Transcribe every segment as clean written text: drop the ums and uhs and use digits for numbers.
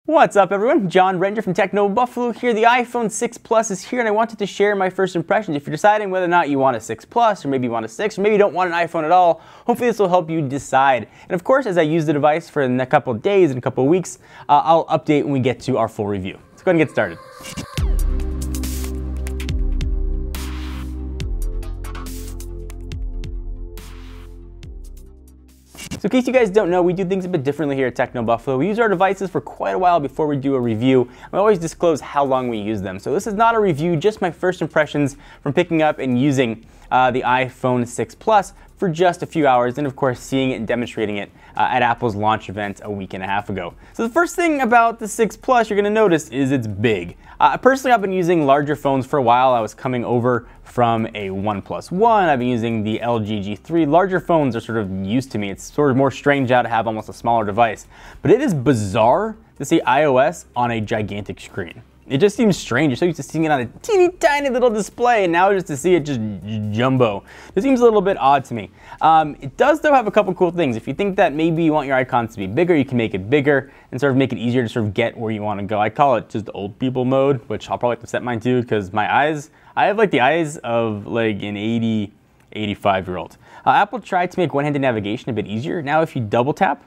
What's up everyone, John Ranger from Techno Buffalo here. The iPhone 6 Plus is here and I wanted to share my first impressions. If you're deciding whether or not you want a 6 Plus or maybe you want a 6 or maybe you don't want an iPhone at all, hopefully this will help you decide. And of course, as I use the device for the next couple of days and a couple of weeks, I'll update when we get to our full review. Let's go ahead and get started. So in case you guys don't know, we do things a bit differently here at Techno Buffalo. We use our devices for quite a while before we do a review. We always disclose how long we use them. So this is not a review, just my first impressions from picking up and using the iPhone 6 Plus for just a few hours, and of course seeing it and demonstrating it at Apple's launch event a week and a half ago. So the first thing about the 6 Plus you're going to notice is it's big. Personally, I've been using larger phones for a while. I was coming over from a OnePlus One. I've been using the LG G3. Larger phones are sort of used to me. It's sort of more strange now to have almost a smaller device. But it is bizarre to see iOS on a gigantic screen. It just seems strange. You're so used to seeing it on a teeny tiny little display, and now just to see it just jumbo. It seems a little bit odd to me. It does though have a couple cool things. If you think that maybe you want your icons to be bigger, you can make it bigger and sort of make it easier to sort of get where you want to go. I call it just old people mode, which I'll probably have to set mine to because my eyes, I have like the eyes of like an 80, 85-year-old. Apple tried to make one-handed navigation a bit easier. Now if you double tap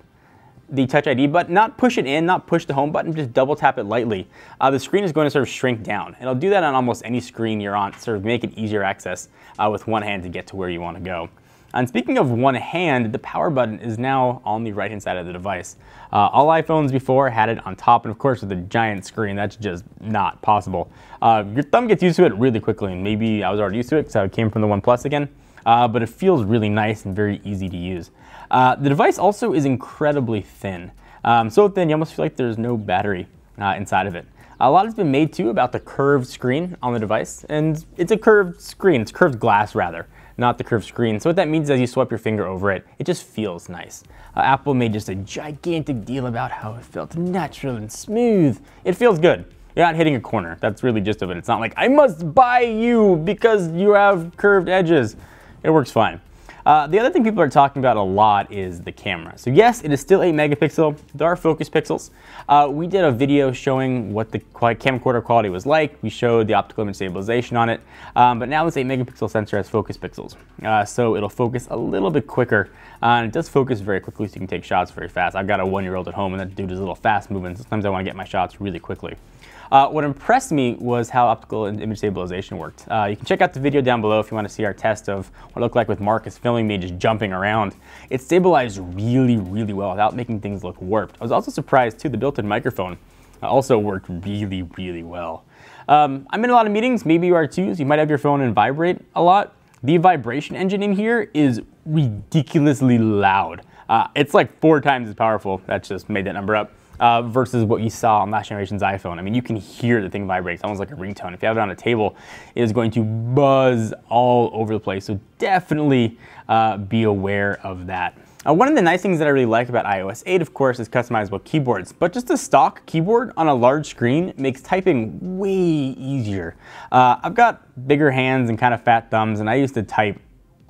the Touch ID button, not push it in, not push the home button, just double tap it lightly, the screen is going to sort of shrink down. It'll do that on almost any screen you're on to sort of make it easier access with one hand to get to where you want to go. And speaking of one hand, the power button is now on the right-hand side of the device. All iPhones before had it on top, and of course with a giant screen, that's just not possible. Your thumb gets used to it really quickly, and maybe I was already used to it because I came from the OnePlus again, but it feels really nice and very easy to use. The device also is incredibly thin. So thin you almost feel like there's no battery inside of it. A lot has been made too about the curved screen on the device, and it's a curved screen, it's curved glass rather, not the curved screen. So what that means is as you swipe your finger over it, it just feels nice. Apple made just a gigantic deal about how it felt natural and smooth. It feels good. You're not hitting a corner. That's really just of it. It's not like, I must buy you because you have curved edges. It works fine. The other thing people are talking about a lot is the camera. So yes, it is still 8 megapixel. There are focus pixels. We did a video showing what the camcorder quality was like. We showed the optical image stabilization on it. But now this 8 megapixel sensor has focus pixels. So it'll focus a little bit quicker. And it does focus very quickly, so you can take shots very fast. I've got a 1-year-old at home and that dude is a little fast moving. Sometimes I want to get my shots really quickly. What impressed me was how optical image stabilization worked. You can check out the video down below if you want to see our test of what it looked like with Marcus filming me just jumping around. It stabilized really, really well without making things look warped. I was also surprised too, the built-in microphone also worked really, really well. I'm in a lot of meetings, maybe you are too, so you might have your phone and vibrate a lot. The vibration engine in here is ridiculously loud. It's like 4 times as powerful, that just made that number up. Versus what you saw on last generation's iPhone. I mean, you can hear the thing vibrate. It's almost like a ringtone. If you have it on a table, it is going to buzz all over the place. So definitely be aware of that. One of the nice things that I really like about iOS 8, of course, is customizable keyboards. But just a stock keyboard on a large screen makes typing way easier. I've got bigger hands and kind of fat thumbs, and I used to type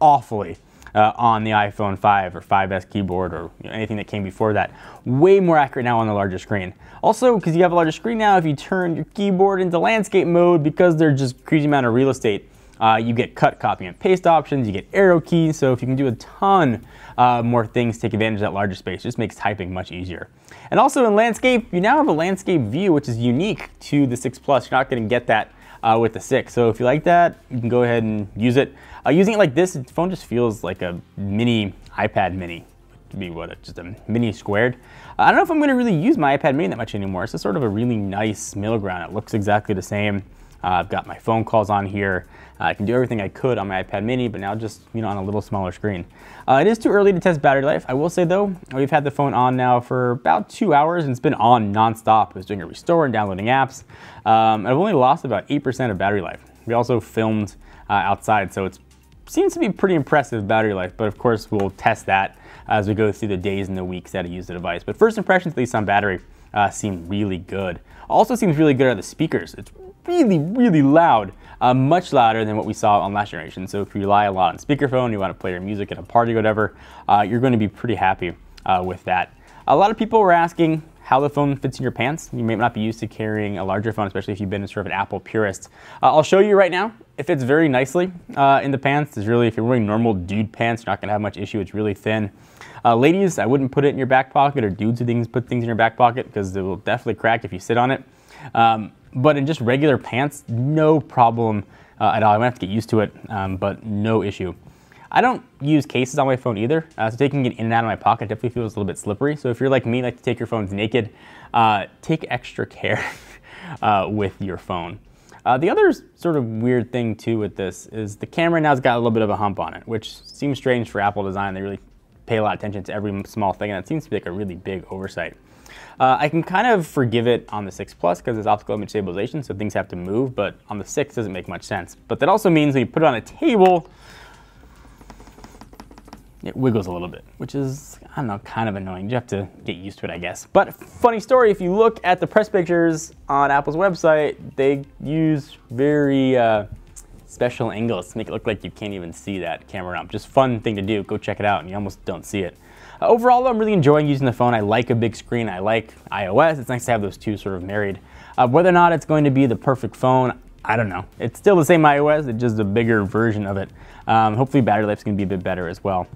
awfully on the iPhone 5 or 5S keyboard or anything that came before that. Way more accurate now on the larger screen. Also, because you have a larger screen now, if you turn your keyboard into landscape mode, because they're just crazy amount of real estate, you get cut, copy, and paste options, you get arrow keys, so if you can do a ton more things to take advantage of that larger space, it just makes typing much easier. And also in landscape, you now have a landscape view, which is unique to the 6 Plus. You're not going to get that with the 6. So if you like that, you can go ahead and use it. Using it like this, the phone just feels like a mini iPad mini. To be what, just a mini squared. I don't know if I'm going to really use my iPad mini that much anymore. It's just sort of a really nice middle ground. It looks exactly the same. I've got my phone calls on here. I can do everything I could on my iPad mini, but now just on a little smaller screen. It is too early to test battery life. I will say though, we've had the phone on now for about 2 hours and it's been on nonstop. I was doing a restore and downloading apps. I've only lost about 8% of battery life. We also filmed outside, so it seems to be pretty impressive battery life, but of course we'll test that as we go through the days and the weeks that I use the device. But first impressions, at least on battery, seem really good. Also seems really good are the speakers. It's really, really loud, much louder than what we saw on last generation. So if you rely a lot on speakerphone, you want to play your music at a party or whatever, you're going to be pretty happy with that. A lot of people were asking, how the phone fits in your pants. You may not be used to carrying a larger phone, especially if you've been sort of an Apple purist. I'll show you right now. It fits very nicely in the pants. It's really, if you're wearing normal dude pants, you're not gonna have much issue. It's really thin. Ladies, I wouldn't put it in your back pocket, or dudes who put things in your back pocket, because it will definitely crack if you sit on it. But in just regular pants, no problem at all. I might have to get used to it, but no issue. I don't use cases on my phone either, so taking it in and out of my pocket definitely feels a little bit slippery. So if you're like me, like to take your phones naked, take extra care with your phone. The other sort of weird thing too with this is the camera now's got a little bit of a hump on it, which seems strange for Apple design. They really pay a lot of attention to every small thing, and it seems to be like a really big oversight. I can kind of forgive it on the 6 Plus because it's optical image stabilization, so things have to move, but on the 6 doesn't make much sense. But that also means when you put it on a table, it wiggles a little bit, which is, I don't know, kind of annoying. You have to get used to it, I guess. But funny story, if you look at the press pictures on Apple's website, they use very special angles to make it look like you can't even see that camera up. Just fun thing to do. Go check it out, and you almost don't see it. Overall, I'm really enjoying using the phone. I like a big screen. I like iOS. It's nice to have those two sort of married. Whether or not it's going to be the perfect phone, I don't know. It's still the same iOS. It's just a bigger version of it. Hopefully, battery life's going to be a bit better as well.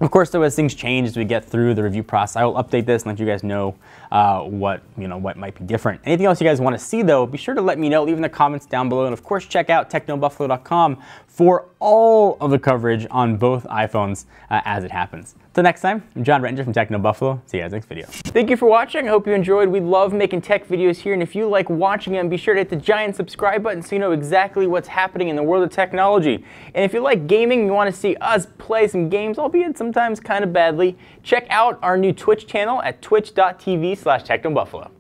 Of course, though, as things change, as we get through the review process, I will update this and let you guys know what might be different. Anything else you guys want to see, though, be sure to let me know. Leave in the comments down below. And of course, check out technobuffalo.com for all of the coverage on both iPhones as it happens. Till next time, I'm John Rettinger from Techno Buffalo. See you guys next video. Thank you for watching. I hope you enjoyed. We love making tech videos here, and if you like watching them, be sure to hit the giant subscribe button so you know exactly what's happening in the world of technology. And if you like gaming, you want to see us play some games, albeit sometimes kind of badly, check out our new Twitch channel at twitch.tv/technobuffalo.